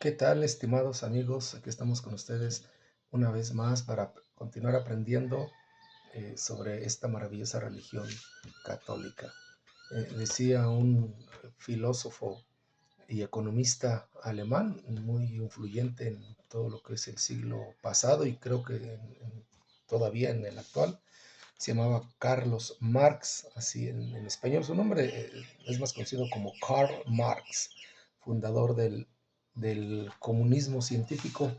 ¿Qué tal, estimados amigos? Aquí estamos con ustedes una vez más para continuar aprendiendo sobre esta maravillosa religión católica. Decía un filósofo y economista alemán muy influyente en todo lo que es el siglo pasado y creo que todavía en el actual, se llamaba Carlos Marx, así en español. Su nombre es más conocido como Karl Marx, fundador del comunismo científico.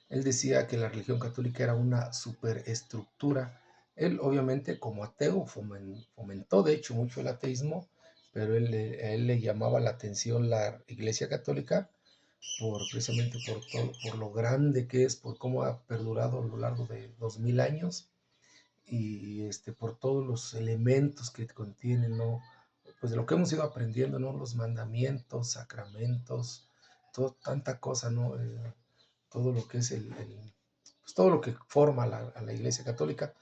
Él decía que la religión católica era una superestructura. Él, obviamente, como ateo, fomentó de hecho mucho el ateísmo, pero a él le llamaba la atención la Iglesia Católica precisamente por lo grande que es, por cómo ha perdurado a lo largo de 2000 años y por todos los elementos que contienen, ¿no? Pues de lo que hemos ido aprendiendo, ¿no? Los mandamientos, sacramentos, tanta cosa, ¿no? Todo lo que es pues todo lo que forma a la Iglesia Católica.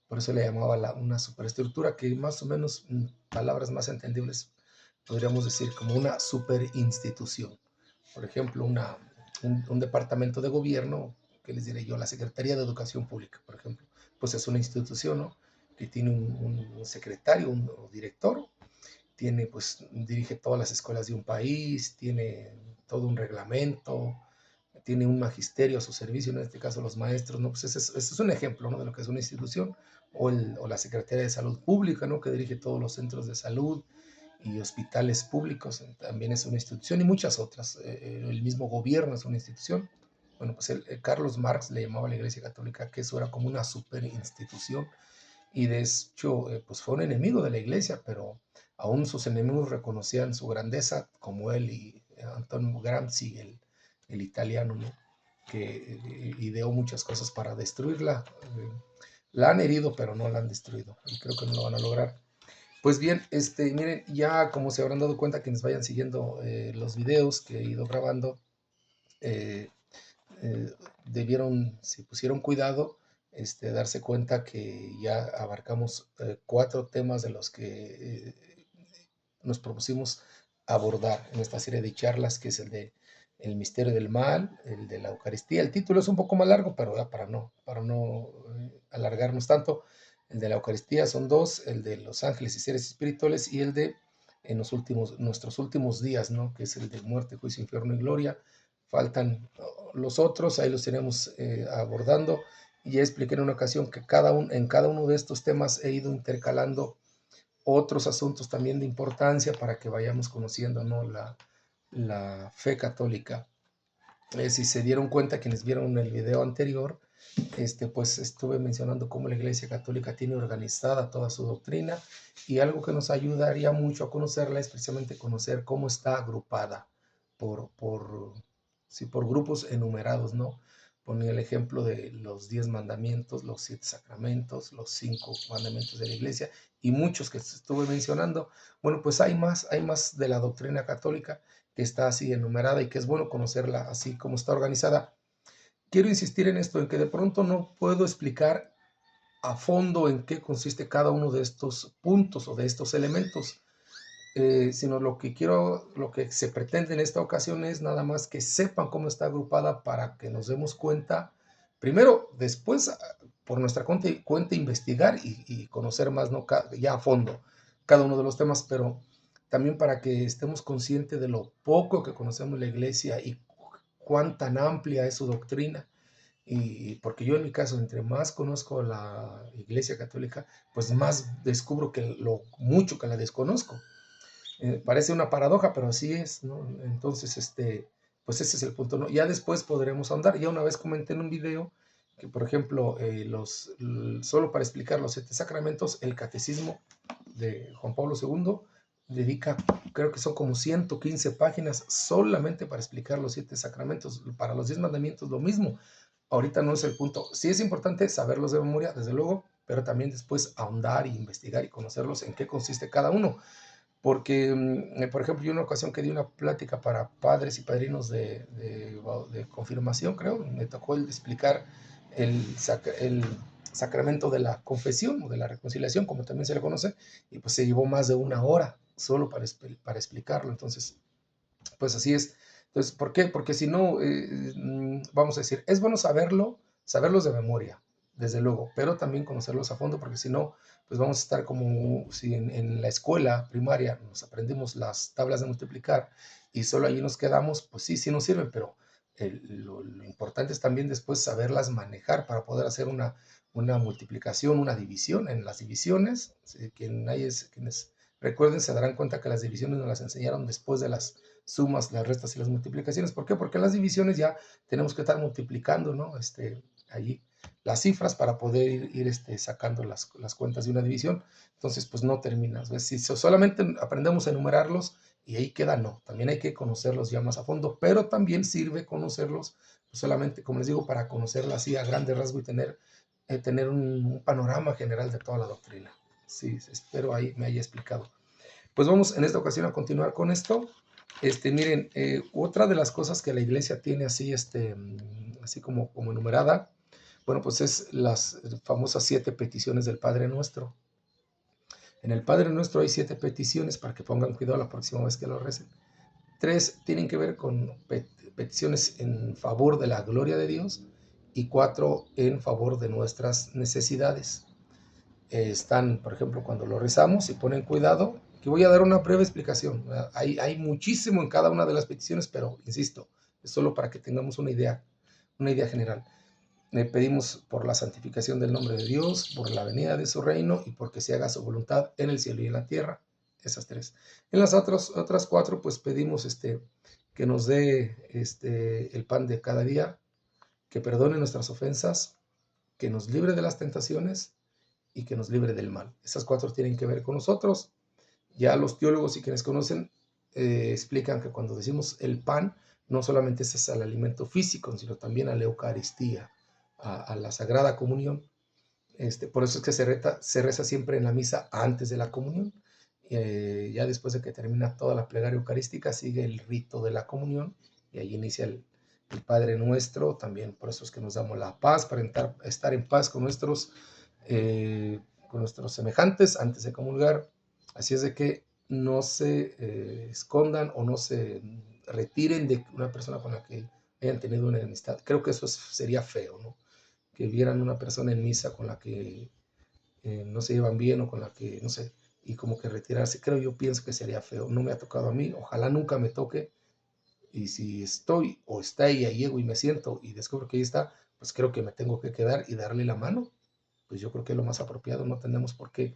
Por eso le llamaba una superestructura que más o menos, en palabras más entendibles, podríamos decir como una superinstitución. Por ejemplo, un departamento de gobierno, que les diré yo, la Secretaría de Educación Pública, por ejemplo, pues es una institución, ¿no? Que tiene un secretario, un director, tiene, pues, dirige todas las escuelas de un país, tiene todo un reglamento, tiene un magisterio a su servicio, en este caso los maestros, ¿no? Pues ese es un ejemplo, ¿no? De lo que es una institución, o la Secretaría de Salud Pública, ¿no? Que dirige todos los centros de salud y hospitales públicos, también es una institución, y muchas otras. El mismo gobierno es una institución. Bueno, pues Carlos Marx le llamaba a la Iglesia Católica que eso era como una super institución, y de hecho, pues fue un enemigo de la Iglesia, pero aún sus enemigos reconocían su grandeza, como él y Antonio Gramsci, el italiano, ¿no? Que ideó muchas cosas para destruirla. La han herido, pero no la han destruido, y creo que no lo van a lograr. Pues bien, miren, ya como se habrán dado cuenta quienes vayan siguiendo los videos que he ido grabando, eh, debieron, si pusieron cuidado, darse cuenta que ya abarcamos 4 temas de los que nos propusimos abordar en esta serie de charlas, que es el de el misterio del mal, el de la Eucaristía. El título es un poco más largo, pero ya para no alargarnos tanto, el de la Eucaristía son dos: el de los ángeles y seres espirituales, y el de en nuestros últimos días, ¿no? Que es el de muerte, juicio, infierno y gloria. Faltan los otros, ahí los iremos abordando. Y ya expliqué en una ocasión que en cada uno de estos temas he ido intercalando otros asuntos también de importancia para que vayamos conociendo, ¿no? La fe católica. Si se dieron cuenta quienes vieron el video anterior, pues estuve mencionando cómo la Iglesia Católica tiene organizada toda su doctrina, y algo que nos ayudaría mucho a conocerla es precisamente conocer cómo está agrupada por, por, sí, por grupos enumerados, ¿no? Ponía el ejemplo de los 10 mandamientos, los 7 sacramentos, los 5 mandamientos de la Iglesia y muchos que estuve mencionando. Bueno, pues hay más de la doctrina católica que está así enumerada, y que es bueno conocerla así como está organizada. Quiero insistir en esto, en que de pronto no puedo explicar a fondo en qué consiste cada uno de estos puntos o de estos elementos, sino lo que se pretende en esta ocasión es nada más que sepan cómo está agrupada, para que nos demos cuenta, primero, después, por nuestra cuenta investigar y conocer más, ¿no? Ya a fondo cada uno de los temas, pero también para que estemos conscientes de lo poco que conocemos la Iglesia y cuán tan amplia es su doctrina. Y porque yo en mi caso, entre más conozco la Iglesia Católica, pues más descubro que lo mucho que la desconozco. Parece una paradoja, pero así es, ¿no? Entonces, pues ese es el punto, ¿no? Ya después podremos ahondar. Ya una vez comenté en un video que, por ejemplo, solo para explicar los 7 sacramentos, el catecismo de Juan Pablo II dedica, creo que son como 115 páginas solamente para explicar los 7 sacramentos. Para los 10 mandamientos lo mismo. Ahorita no es el punto. Sí es importante saberlos de memoria, desde luego, pero también después ahondar y investigar y conocerlos en qué consiste cada uno. Porque, por ejemplo, yo una ocasión que di una plática para padres y padrinos de confirmación, creo, me tocó el explicar el sacramento de la confesión o de la reconciliación, como también se le conoce, y pues se llevó más de una hora solo para explicarlo. Entonces, pues así es. Entonces, ¿por qué? Porque si no, vamos a decir, es bueno saberlos de memoria, desde luego, pero también conocerlos a fondo, porque si no, pues vamos a estar como si en la escuela primaria nos aprendimos las tablas de multiplicar y solo allí nos quedamos, pues sí, sí nos sirven, pero lo importante es también después saberlas manejar para poder hacer una multiplicación, una división. En las divisiones, quienes recuerden se darán cuenta que las divisiones nos las enseñaron después de las sumas, las restas y las multiplicaciones. ¿Por qué? Porque en las divisiones ya tenemos que estar multiplicando, ¿no? Allí las cifras para poder ir sacando las cuentas de una división. Entonces, pues no terminas. ¿Ves? Si solamente aprendemos a enumerarlos y ahí queda, no. También hay que conocerlos ya más a fondo, pero también sirve conocerlos pues solamente, como les digo, para conocerla así a grande rasgo y tener un panorama general de toda la doctrina. Sí, espero ahí me haya explicado. Pues vamos en esta ocasión a continuar con esto. Miren, otra de las cosas que la iglesia tiene así, así como enumerada, bueno, pues es las famosas 7 peticiones del Padre Nuestro. En el Padre Nuestro hay 7 peticiones para que pongan cuidado la próxima vez que lo recen. 3 tienen que ver con peticiones en favor de la gloria de Dios y 4 en favor de nuestras necesidades. Están, por ejemplo, cuando lo rezamos y ponen cuidado, que voy a dar una breve explicación. Hay muchísimo en cada una de las peticiones, pero insisto, es solo para que tengamos una idea general. Le pedimos por la santificación del nombre de Dios, por la venida de su reino y porque se haga su voluntad en el cielo y en la tierra. Esas 3. En las otras 4, pues pedimos que nos dé el pan de cada día, que perdone nuestras ofensas, que nos libre de las tentaciones y que nos libre del mal. Esas 4 tienen que ver con nosotros. Ya los teólogos y quienes conocen explican que cuando decimos el pan, no solamente es al alimento físico, sino también a la Eucaristía, a la Sagrada Comunión. Por eso es que se reza siempre en la misa antes de la comunión. Ya después de que termina toda la plegaria eucarística, sigue el rito de la comunión y ahí inicia el Padre Nuestro. También por eso es que nos damos la paz, para estar en paz con nuestros semejantes antes de comulgar. Así es de que no se escondan o no se retiren de una persona con la que hayan tenido una enemistad. Creo que eso sería feo, ¿no? Que vieran una persona en misa con la que no se llevan bien o con la que, no sé, y como que retirarse. Yo pienso que sería feo. No me ha tocado a mí, ojalá nunca me toque. Y si estoy o está ella, llego y me siento y descubro que ahí está, pues creo que me tengo que quedar y darle la mano. Pues yo creo que es lo más apropiado, no tenemos por qué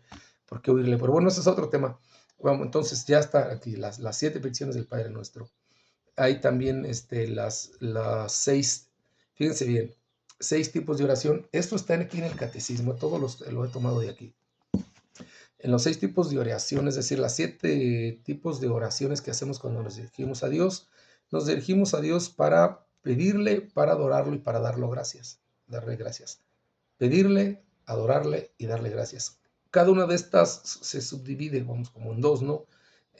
huirle. Pero bueno, ese es otro tema. Bueno, entonces ya está aquí las 7 peticiones del Padre Nuestro. Hay también las 6, fíjense bien, 6 tipos de oración. Esto está aquí en el catecismo, lo he tomado de aquí. En los 6 tipos de oración, es decir, las 7 tipos de oraciones que hacemos cuando nos dirigimos a Dios para pedirle, para adorarlo y para darle gracias. Pedirle, adorarle y darle gracias. Cada una de estas se subdivide, vamos, como en 2, ¿no?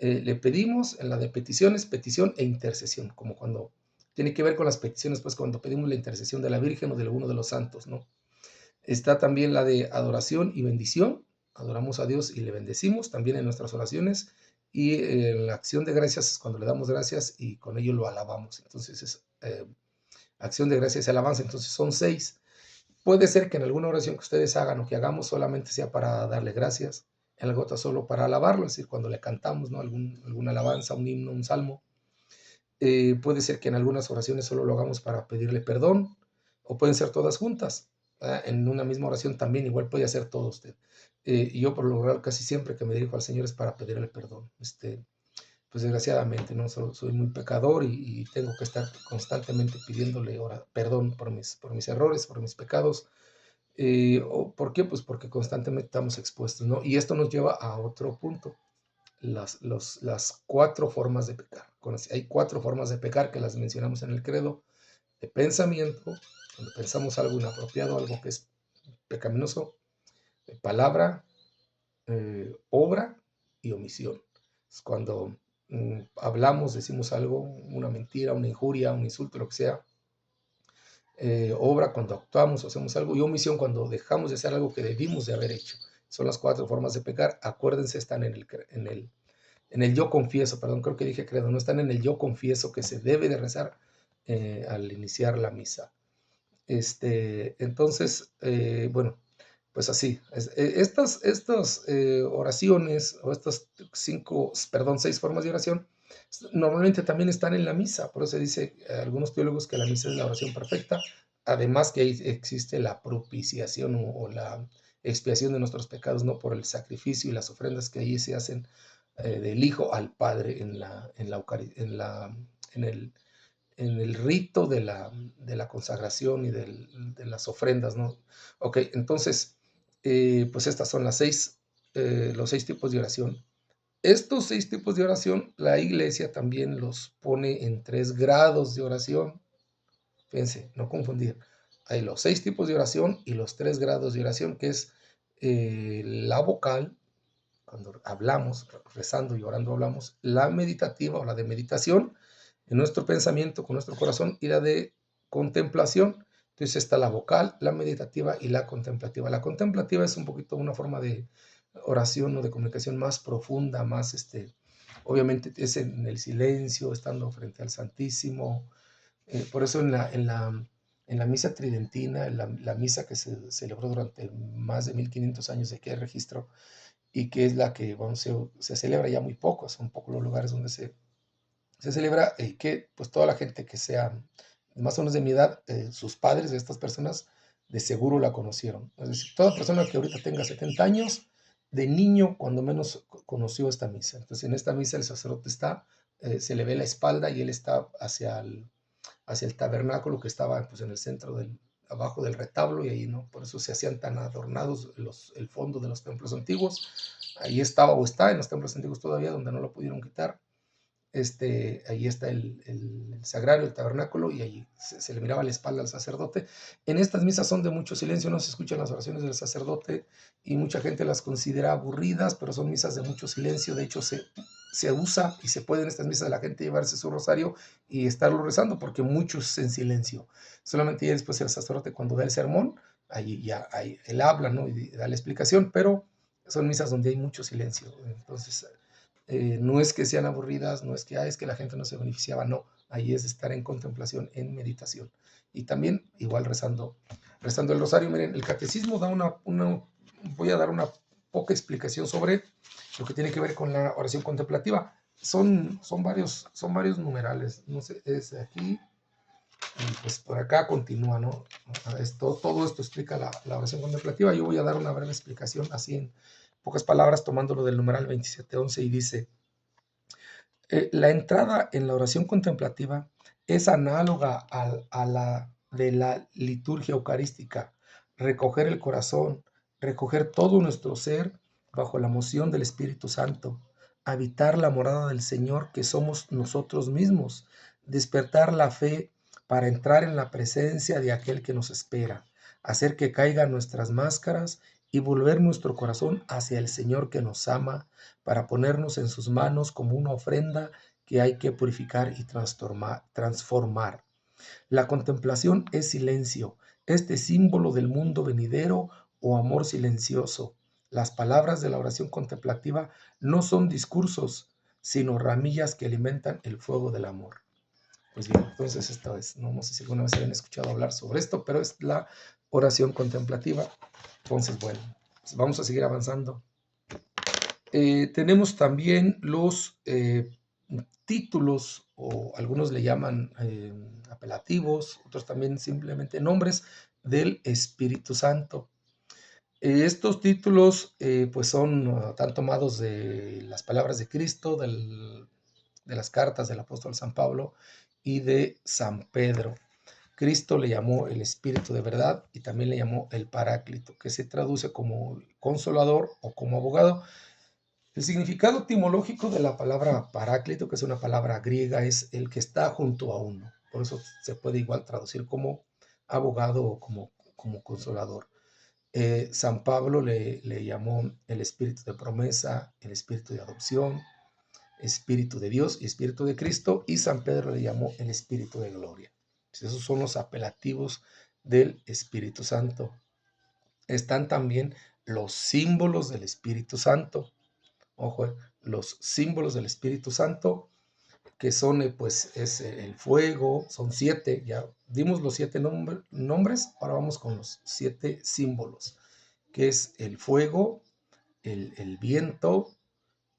Le pedimos en la de peticiones, petición e intercesión, como cuando tiene que ver con las peticiones, pues cuando pedimos la intercesión de la Virgen o de alguno de los santos, ¿no? Está también la de adoración y bendición. Adoramos a Dios y le bendecimos también en nuestras oraciones. Y la acción de gracias es cuando le damos gracias y con ello lo alabamos. Entonces es acción de gracias y alabanza. Entonces son 6. Puede ser que en alguna oración que ustedes hagan o que hagamos solamente sea para darle gracias, en algo otra solo para alabarlo, es decir, cuando le cantamos, ¿no? Alguna alabanza, un himno, un salmo. Puede ser que en algunas oraciones solo lo hagamos para pedirle perdón, o pueden ser todas juntas. En una misma oración también igual puede hacer todo usted. Y yo por lo general casi siempre que me dirijo al Señor es para pedirle perdón. Pues desgraciadamente no soy muy pecador y tengo que estar constantemente pidiéndole perdón por mis errores, por mis pecados. ¿Por qué? Pues porque constantemente estamos expuestos, ¿no? Y esto nos lleva a otro punto, las 4 formas de pecar. Hay 4 formas de pecar que las mencionamos en el credo: de pensamiento, cuando pensamos algo inapropiado, algo que es pecaminoso; de palabra, obra y omisión. Es cuando hablamos, decimos algo, una mentira, una injuria, un insulto, lo que sea. Obra cuando actuamos o hacemos algo, y omisión cuando dejamos de hacer algo que debimos de haber hecho. Son las 4 formas de pecar. Acuérdense, están en el yo confieso, perdón, creo que dije credo, no están en el yo confieso que se debe de rezar al iniciar la misa. Entonces, bueno, pues así, estas oraciones o estas seis formas de oración, normalmente también están en la misa, por eso dice algunos teólogos que la misa es la oración perfecta, además que ahí existe la propiciación o la expiación de nuestros pecados, ¿no? Por el sacrificio y las ofrendas que ahí se hacen del Hijo al Padre en el rito de la consagración y de las ofrendas, ¿no? Ok, entonces, pues estas son los 6 tipos de oración. Estos 6 tipos de oración, la iglesia también los pone en 3 grados de oración. Fíjense, no confundir. Hay los 6 tipos de oración y los 3 grados de oración, que es la vocal, cuando hablamos, rezando y orando hablamos, la meditativa o la de meditación en nuestro pensamiento, con nuestro corazón, y la de contemplación. Entonces está la vocal, la meditativa y la contemplativa. La contemplativa es un poquito una forma de oración o de comunicación más profunda, más obviamente es en el silencio, estando frente al Santísimo. Por eso en la misa tridentina, la misa que se celebró durante más de 1500 años de que hay registro, y que es la que se celebra ya muy poco, son pocos los lugares donde se celebra, que pues toda la gente que sea más o menos de mi edad, sus padres de estas personas de seguro la conocieron. Es decir, toda persona que ahorita tenga 70 años, de niño cuando menos conoció esta misa. Entonces en esta misa el sacerdote se le ve la espalda y él está hacia el tabernáculo que estaba pues en el centro abajo del retablo, y ahí, ¿no? Por eso se hacían tan adornados el fondo de los templos antiguos. Ahí estaba o está en los templos antiguos todavía, donde no lo pudieron quitar. Ahí está el sagrario, el tabernáculo, y allí se le miraba la espalda al sacerdote. En estas misas son de mucho silencio, no se escuchan las oraciones del sacerdote y mucha gente las considera aburridas, pero son misas de mucho silencio. De hecho, se usa y se puede en estas misas de la gente llevarse su rosario y estarlo rezando, porque muchos en silencio. Solamente ya después el sacerdote, cuando da el sermón, ahí él habla, ¿no? Y da la explicación, pero son misas donde hay mucho silencio. Entonces, no es que sean aburridas, no es que, es que la gente no se beneficiaba, no, ahí es estar en contemplación, en meditación. Y también igual rezando el rosario. Miren, el catecismo da voy a dar una poca explicación sobre lo que tiene que ver con la oración contemplativa. Son varios numerales, no sé, es aquí, y pues por acá continúa, ¿no? Todo esto explica la oración contemplativa. Yo voy a dar una breve explicación así en pocas palabras, tomándolo del numeral 2711, y dice: la entrada en la oración contemplativa es análoga a la de la liturgia eucarística, recoger el corazón, recoger todo nuestro ser bajo la moción del Espíritu Santo, habitar la morada del Señor que somos nosotros mismos, despertar la fe para entrar en la presencia de aquel que nos espera, hacer que caigan nuestras máscaras y volver nuestro corazón hacia el Señor que nos ama, para ponernos en sus manos como una ofrenda que hay que purificar y transformar. La contemplación es silencio, este símbolo del mundo venidero o amor silencioso. Las palabras de la oración contemplativa no son discursos, sino ramillas que alimentan el fuego del amor. Pues bien, entonces esta vez, no sé si alguna vez habían escuchado hablar sobre esto, pero es la oración contemplativa. Entonces, bueno, pues vamos a seguir avanzando. Tenemos también los títulos, o algunos le llaman apelativos, otros también simplemente nombres del Espíritu Santo. Estos títulos pues están tomados de las palabras de Cristo, de las cartas del apóstol San Pablo y de San Pedro. Cristo le llamó el Espíritu de verdad y también le llamó el Paráclito, que se traduce como consolador o como abogado. El significado etimológico de la palabra paráclito, que es una palabra griega, es el que está junto a uno. Por eso se puede igual traducir como abogado o como consolador. San Pablo le llamó el espíritu de promesa, el espíritu de adopción, espíritu de Dios y espíritu de Cristo, y San Pedro le llamó el espíritu de gloria. Esos son los apelativos del Espíritu Santo. Están también los símbolos del Espíritu Santo. Ojo, los símbolos del Espíritu Santo, que son, pues, es el fuego, son 7, ya dimos los 7 nombres, ahora vamos con los 7 símbolos, que es el fuego, el viento,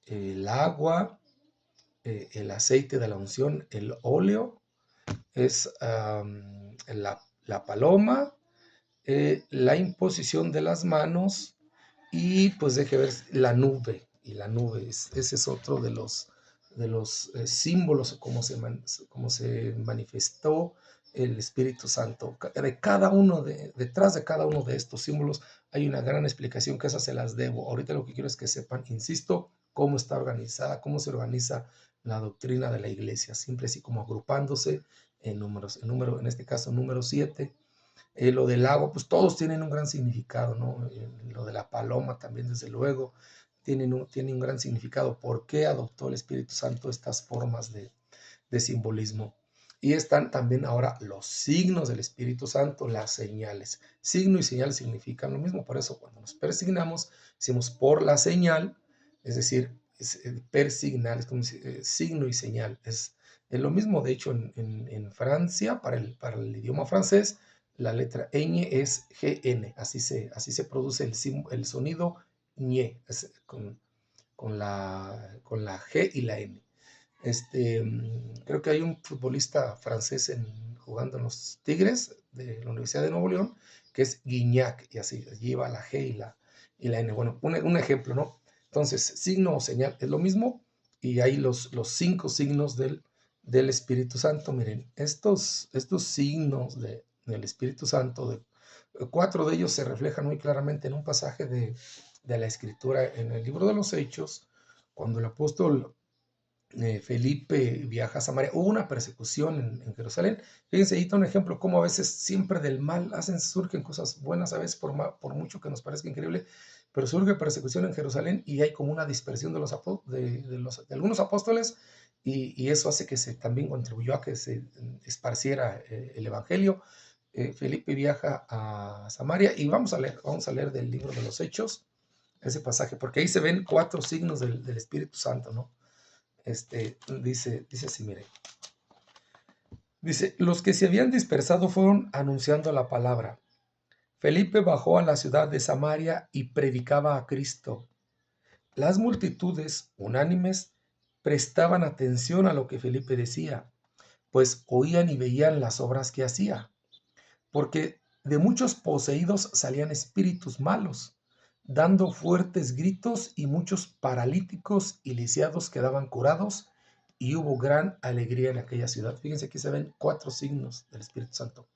el agua, el aceite de la unción, el óleo, es la paloma, la imposición de las manos y pues deje ver la nube. Y la nube, ese es otro de los símbolos como se manifestó el Espíritu Santo. De cada uno detrás de cada uno de estos símbolos hay una gran explicación que esas se las debo. Ahorita lo que quiero es que sepan, insisto, cómo está organizada, cómo se organiza la doctrina de la iglesia, siempre así como agrupándose en números, en este caso número 7. Lo del agua, pues todos tienen un gran significado, ¿no? Lo de la paloma también, desde luego, tiene un gran significado. ¿Por qué adoptó el Espíritu Santo estas formas de simbolismo? Y están también ahora los signos del Espíritu Santo, las señales. Signo y señal significan lo mismo, por eso cuando nos persignamos, decimos por la señal, es decir, persignar, es como signo y señal. Es lo mismo, de hecho, en Francia, para el idioma francés, la letra ñ es GN, así se produce el sonido ñ, con la G y la N. Creo que hay un futbolista francés jugando en los Tigres de la Universidad de Nuevo León, que es Guignac, y así lleva la G y la N. Bueno, un ejemplo, ¿no? Entonces, signo o señal es lo mismo, y hay los 5 signos del Espíritu Santo. Miren, estos signos del Espíritu Santo, 4 de ellos se reflejan muy claramente en un pasaje de la Escritura en el libro de los Hechos, cuando el apóstol Felipe viaja a Samaria. Hubo una persecución en Jerusalén. Fíjense, ahí está un ejemplo cómo a veces siempre del mal surgen cosas buenas, a veces por mucho que nos parezca increíble, pero surge persecución en Jerusalén y hay como una dispersión de algunos apóstoles, y eso hace que también contribuyó a que se esparciera el evangelio. Felipe viaja a Samaria y vamos a leer del libro de los Hechos ese pasaje, porque ahí se ven 4 signos del Espíritu Santo, ¿no? Dice así, mire. Dice, los que se habían dispersado fueron anunciando la palabra. Felipe bajó a la ciudad de Samaria y predicaba a Cristo. Las multitudes, unánimes, prestaban atención a lo que Felipe decía, pues oían y veían las obras que hacía, porque de muchos poseídos salían espíritus malos, dando fuertes gritos, y muchos paralíticos y lisiados quedaban curados, y hubo gran alegría en aquella ciudad. Fíjense, aquí se ven 4 signos del Espíritu Santo.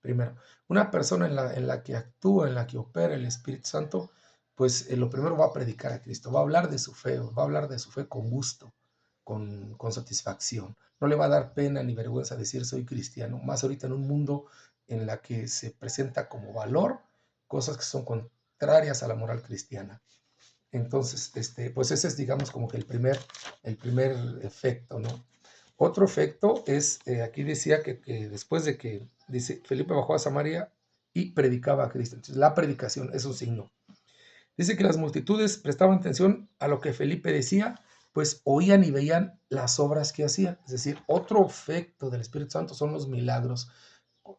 Primero, una persona en la que actúa, en la que opera el Espíritu Santo, pues lo primero va a predicar a Cristo, va a hablar de su fe, va a hablar de su fe con gusto, con satisfacción. No le va a dar pena ni vergüenza decir soy cristiano, más ahorita en un mundo en la que se presenta como valor cosas que son contrarias a la moral cristiana. Entonces, pues ese es, digamos, como que el primer efecto, ¿no? Otro efecto es, aquí decía que después de que, dice, Felipe bajó a Samaria y predicaba a Cristo. Entonces, la predicación es un signo. Dice que las multitudes prestaban atención a lo que Felipe decía, pues oían y veían las obras que hacía. Es decir, otro efecto del Espíritu Santo son los milagros.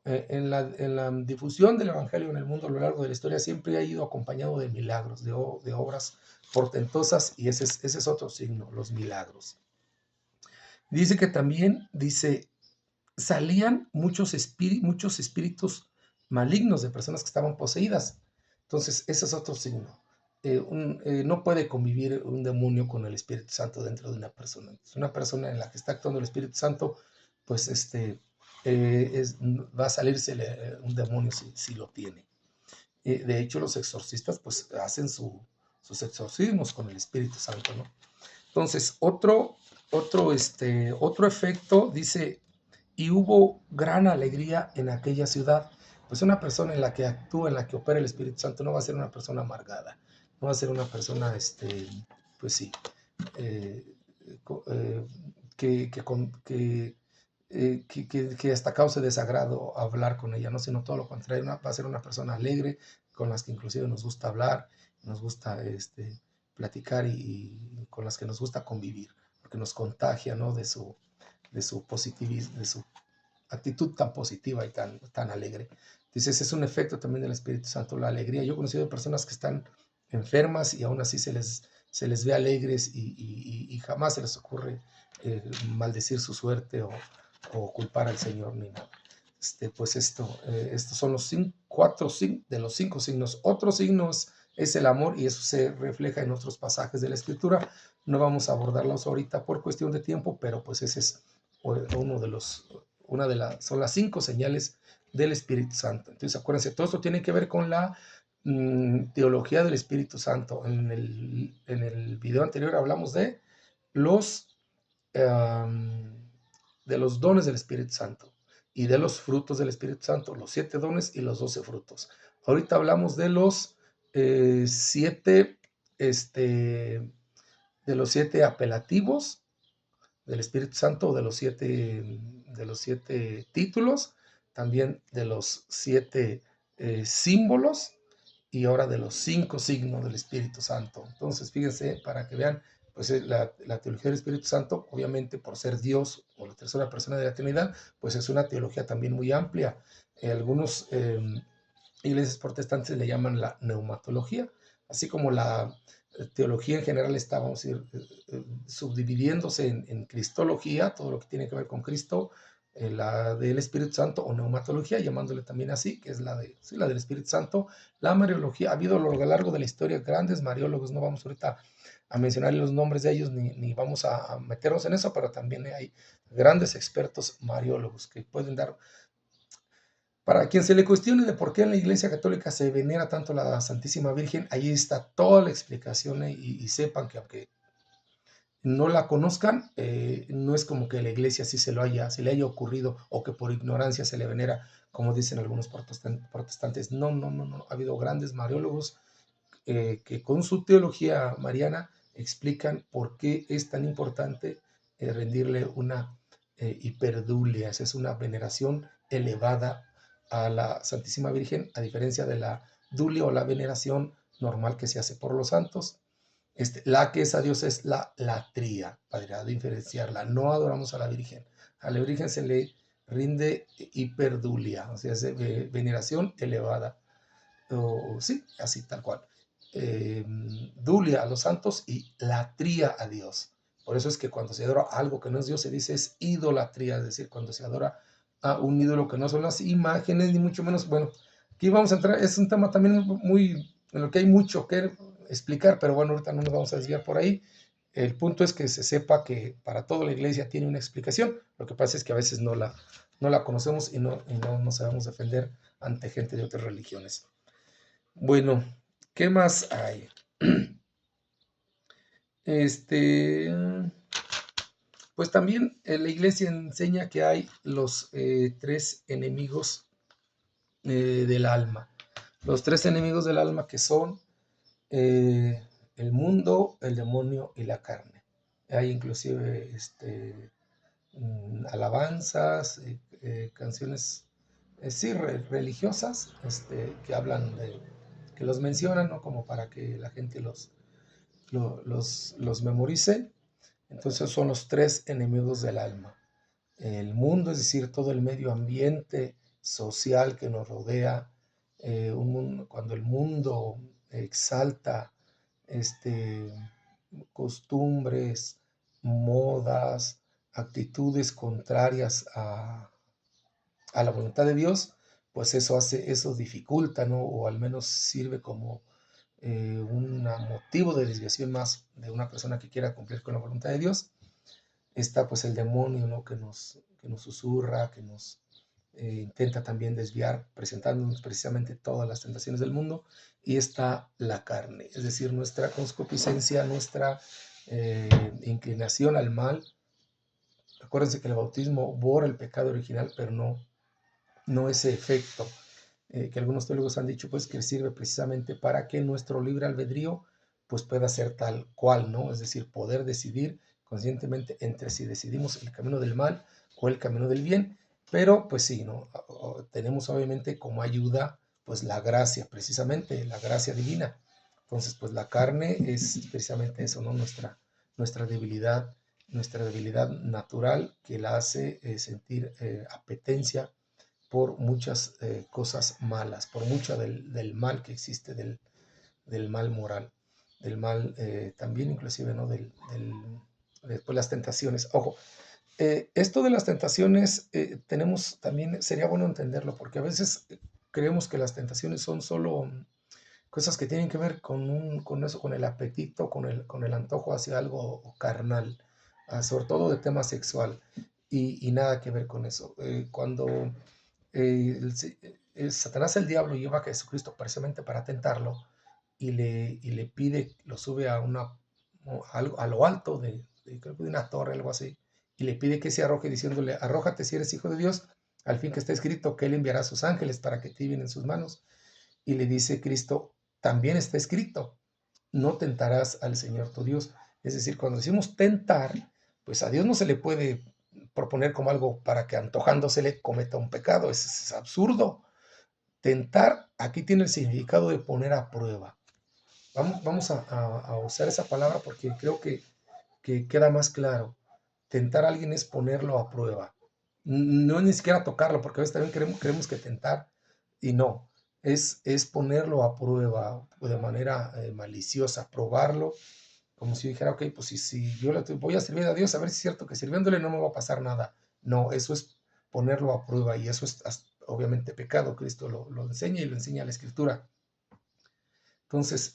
En la difusión del Evangelio en el mundo a lo largo de la historia siempre ha ido acompañado de milagros, de obras portentosas, y ese es otro signo, los milagros. Dice que también, salían muchos espíritus malignos de personas que estaban poseídas. Entonces, ese es otro signo. No puede convivir un demonio con el Espíritu Santo dentro de una persona. Entonces, una persona en la que está actuando el Espíritu Santo, pues va a salirse un demonio si lo tiene. De hecho, los exorcistas pues hacen sus exorcismos con el Espíritu Santo, ¿no? Entonces, otro efecto, dice, y hubo gran alegría en aquella ciudad. Pues una persona en la que actúa, en la que opera el Espíritu Santo, no va a ser una persona amargada, no va a ser una persona, pues sí, eh, eh, que hasta cause desagrado hablar con ella, ¿no? Sino todo lo contrario, va a ser una persona alegre, con las que inclusive nos gusta hablar, nos gusta platicar y con las que nos gusta convivir, porque nos contagia, ¿no? De su positivismo, de su actitud tan positiva y tan alegre. Dices, es un efecto también del Espíritu Santo, la alegría. Yo he conocido personas que están enfermas y aún así se les ve alegres y jamás se les ocurre maldecir su suerte o culpar al Señor ni nada. Pues estos son los cuatro de los 5 signos. Otros signos es el amor y eso se refleja en otros pasajes de la Escritura. No vamos a abordarlos ahorita por cuestión de tiempo, pero pues ese es uno de los, son las 5 señales del Espíritu Santo. Entonces acuérdense, todo esto tiene que ver con la teología del Espíritu Santo. En el video anterior hablamos los, de los dones del Espíritu Santo y de los frutos del Espíritu Santo, los 7 dones y los 12 frutos. Ahorita hablamos de los 7 apelativos del Espíritu Santo, de los 7 títulos, también de los 7 símbolos y ahora de los 5 signos del Espíritu Santo. Entonces, fíjense, para que vean, pues la teología del Espíritu Santo, obviamente por ser Dios o la tercera persona de la Trinidad, pues es una teología también muy amplia. Algunos iglesias protestantes le llaman la neumatología, así como la teología en general está, vamos a ir subdividiéndose en cristología, todo lo que tiene que ver con Cristo, la del Espíritu Santo o neumatología, llamándole también así, que es la del Espíritu Santo. La mariología, ha habido a lo largo de la historia grandes mariólogos, no vamos ahorita a mencionar los nombres de ellos ni vamos a meternos en eso, pero también hay grandes expertos mariólogos que pueden dar. Para quien se le cuestione de por qué en la Iglesia Católica se venera tanto la Santísima Virgen, ahí está toda la explicación y sepan que aunque no la conozcan, no es como que la Iglesia sí se le haya ocurrido o que por ignorancia se le venera, como dicen algunos protestantes. No, no, no, no. Ha habido grandes mariólogos que con su teología mariana explican por qué es tan importante rendirle una hiperdulia, es una veneración elevada a la Santísima Virgen, a diferencia de la dulia o la veneración normal que se hace por los santos. La que es a Dios es la latría, para diferenciarla. No adoramos a la Virgen. A la Virgen se le rinde hiperdulia, o sea, es veneración elevada. Sí, así tal cual. Dulia a los santos y latría a Dios. Por eso es que cuando se adora algo que no es Dios, se dice es idolatría, es decir, cuando se adora a un ídolo que no son las imágenes, ni mucho menos. Bueno, aquí vamos a entrar, es un tema también muy, en lo que hay mucho que explicar, pero bueno, ahorita no nos vamos a desviar por ahí. El punto es que se sepa que para toda la iglesia tiene una explicación. Lo que pasa es que a veces no la conocemos y no nos sabemos defender ante gente de otras religiones. Bueno, ¿qué más hay? Pues también la iglesia enseña que hay los 3 enemigos del alma. Los 3 enemigos del alma que son el mundo, el demonio y la carne. Hay inclusive alabanzas, canciones, sí, religiosas, que hablan que los mencionan, ¿no? Como para que la gente los memorice. Entonces son los 3 enemigos del alma. El mundo, es decir, todo el medio ambiente social que nos rodea, cuando el mundo exalta costumbres, modas, actitudes contrarias a la voluntad de Dios, pues eso dificulta, ¿no? O al menos sirve como un motivo de desviación más de una persona que quiera cumplir con la voluntad de Dios. Está pues el demonio, ¿no? que nos susurra, que nos intenta también desviar, presentándonos precisamente todas las tentaciones del mundo. Y está la carne, es decir, nuestra concupiscencia, nuestra inclinación al mal. Acuérdense que el bautismo borra el pecado original, pero no ese efecto que algunos teólogos han dicho, pues que sirve precisamente para que nuestro libre albedrío pues pueda ser tal cual, ¿no? Es decir, poder decidir conscientemente entre si decidimos el camino del mal o el camino del bien. Pero pues sí, ¿no? Tenemos obviamente como ayuda pues la gracia, precisamente la gracia divina. Entonces, pues la carne es precisamente eso, ¿no? Nuestra nuestra debilidad natural que la hace sentir apetencia por muchas cosas malas, por mucho del mal que existe, del mal moral, del mal también inclusive, ¿no? Después las tentaciones. Ojo, esto de las tentaciones tenemos también, sería bueno entenderlo, porque a veces creemos que las tentaciones son solo cosas que tienen que ver con eso, con el apetito, con el antojo hacia algo carnal, sobre todo de tema sexual, y nada que ver con eso. Cuando Satanás, el diablo, lleva a Jesucristo precisamente para tentarlo y le pide, lo sube a lo alto creo que de una torre, algo así, y le pide que se arroje diciéndole, arrójate si eres hijo de Dios, al fin que está escrito que él enviará a sus ángeles para que te lleven en sus manos. Y le dice Cristo, también está escrito, no tentarás al Señor tu Dios. Es decir, cuando decimos tentar, pues a Dios no se le puede proponer como algo para que antojándosele cometa un pecado, es absurdo. Tentar aquí tiene el significado de poner a prueba. Vamos a usar esa palabra porque creo que queda más claro. Tentar a alguien es ponerlo a prueba. No es ni siquiera tocarlo, porque a veces también creemos que tentar, y no, es ponerlo a prueba de manera maliciosa, probarlo, como si dijera, ok, pues si yo le voy a servir a Dios, a ver si es cierto que sirviéndole no me va a pasar nada. No, eso es ponerlo a prueba y eso es obviamente pecado. Cristo lo enseña y lo enseña la Escritura. Entonces,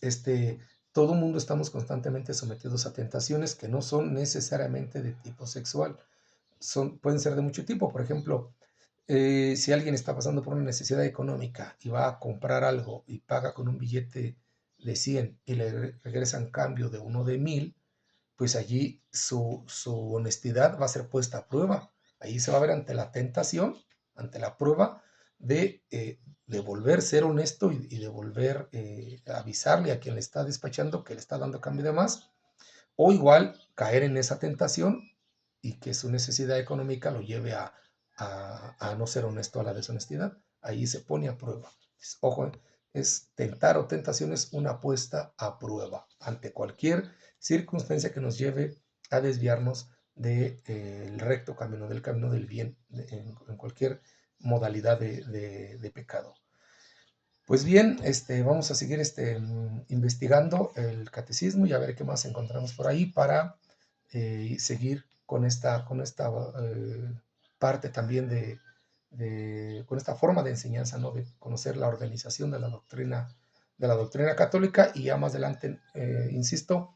todo mundo estamos constantemente sometidos a tentaciones que no son necesariamente de tipo sexual, pueden ser de mucho tipo. Por ejemplo, si alguien está pasando por una necesidad económica y va a comprar algo y paga con un billete de 100 y le regresan cambio de uno de 1000, pues allí su honestidad va a ser puesta a prueba. Ahí se va a ver ante la tentación, ante la prueba de volver a ser honesto y de volver a avisarle a quien le está despachando que le está dando cambio de más, o igual caer en esa tentación y que su necesidad económica lo lleve a no ser honesto, a la deshonestidad. Ahí se pone a prueba. Ojo, es tentar o tentación es una puesta a prueba ante cualquier circunstancia que nos lleve a desviarnos del recto camino, del camino del bien, en cualquier modalidad de pecado. Pues bien, vamos a seguir investigando el catecismo y a ver qué más encontramos por ahí para seguir con esta parte también con esta forma de enseñanza, ¿no? De conocer la organización de la doctrina católica y ya más adelante, insisto,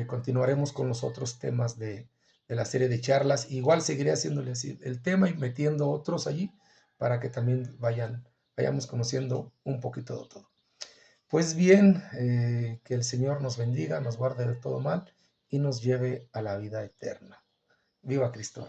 continuaremos con los otros temas de la serie de charlas. Igual seguiré haciéndole así el tema y metiendo otros allí para que también vayamos conociendo un poquito de todo. Pues bien, que el Señor nos bendiga, nos guarde de todo mal y nos lleve a la vida eterna. Viva Cristo.